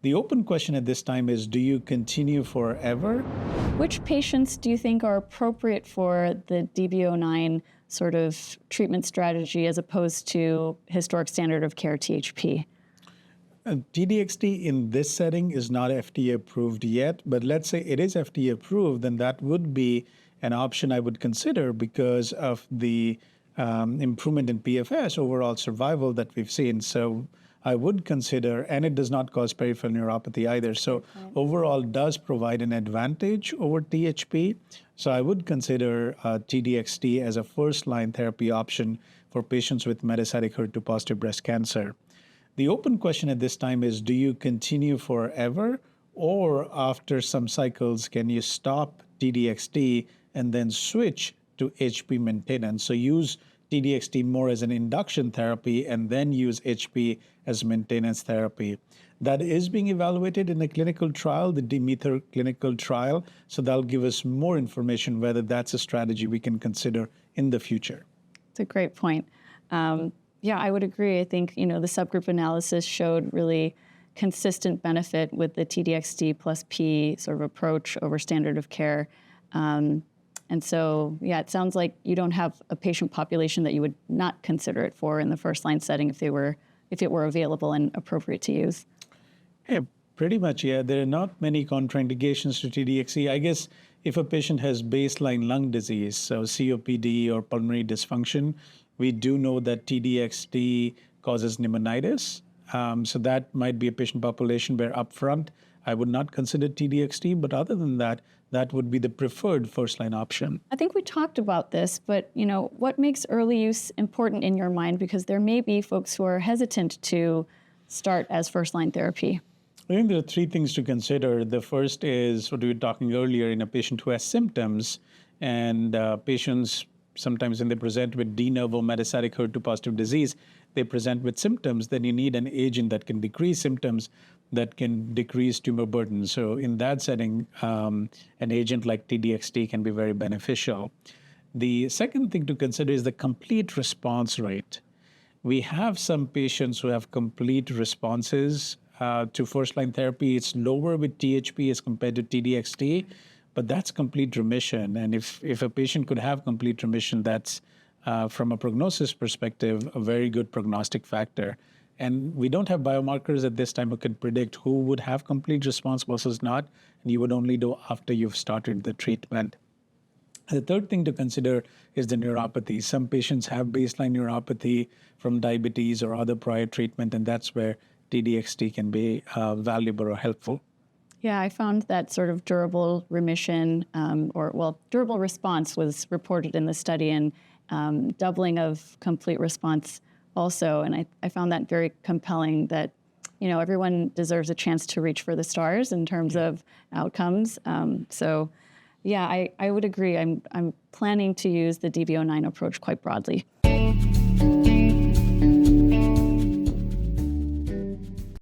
The open question at this time is, do you continue forever? Which patients do you think are appropriate for the DB09 sort of treatment strategy as opposed to historic standard of care THP? T-DXd in this setting is not FDA approved yet, but let's say it is FDA approved, then that would be an option I would consider because of the improvement in PFS, overall survival that we've seen. So I would consider, and it does not cause peripheral neuropathy either. So overall does provide an advantage over THP. So I would consider T-DXd as a first-line therapy option for patients with metastatic HER2-positive breast cancer. The open question at this time is, do you continue forever, or after some cycles, can you stop T-DXd and then switch to HP maintenance? So use T-DXd more as an induction therapy and then use HP as maintenance therapy. That is being evaluated in a clinical trial, the Demeter clinical trial. So that'll give us more information whether that's a strategy we can consider in the future. It's a great point. Yeah, I would agree. I think, the subgroup analysis showed really consistent benefit with the T-DXd plus P sort of approach over standard of care. And so, yeah, it sounds like you don't have a patient population that you would not consider it for in the first-line setting if it were available and appropriate to use. Yeah, pretty much, yeah. There are not many contraindications to T-DXd. I guess if a patient has baseline lung disease, so COPD or pulmonary dysfunction, we do know that T-DXd causes pneumonitis. So that might be a patient population where upfront I would not consider T-DXd, but other than that, that would be the preferred first-line option. I think we talked about this, but what makes early use important in your mind? Because there may be folks who are hesitant to start as first-line therapy. I think there are three things to consider. The first is what we were talking earlier in a patient who has symptoms, and patients sometimes when they present with de novo metastatic HER2-positive disease, they present with symptoms, then you need an agent that can decrease symptoms, that can decrease tumor burden. So in that setting, an agent like T-DXd can be very beneficial. The second thing to consider is the complete response rate. We have some patients who have complete responses to first-line therapy. It's lower with THP as compared to T-DXd, but that's complete remission. And if a patient could have complete remission, that's, from a prognosis perspective, a very good prognostic factor. And we don't have biomarkers at this time who can predict who would have complete response versus not, and you would only know after you've started the treatment. The third thing to consider is the neuropathy. Some patients have baseline neuropathy from diabetes or other prior treatment, and that's where T-DXd can be valuable or helpful. Yeah, I found that sort of durable remission, durable response was reported in the study, and doubling of complete response also. And I found that very compelling that, everyone deserves a chance to reach for the stars in terms of outcomes. So yeah, I would agree. I'm planning to use the DB09 approach quite broadly.